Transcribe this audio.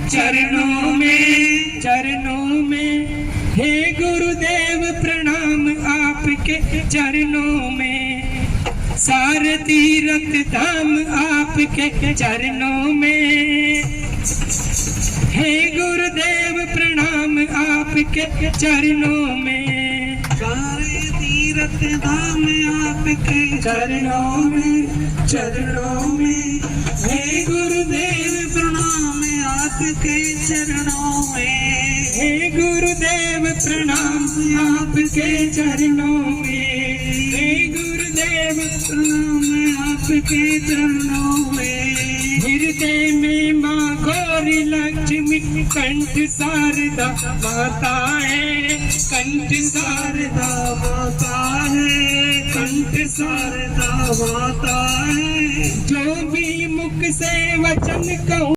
चरणों में हे गुरुदेव प्रणाम आपके चरणों में, सारे तीर्थ धाम आपके चरणों में, हे गुरुदेव प्रणाम आपके चरणों में, सारे तीर्थ धाम आपके चरणों में, हे गुरुदेव प्रणाम आपके चरणों में, हे गुरुदेव प्रणाम आपके चरणों में, हे गुरुदेव प्रणाम आपके चरणों में। हृदय में माँ गौरी लक्ष्मी कंठ शारदा माता है, कंठ शारदा माता है, कंठ शारदा माता है, जो भी मुख से वचन कहूँ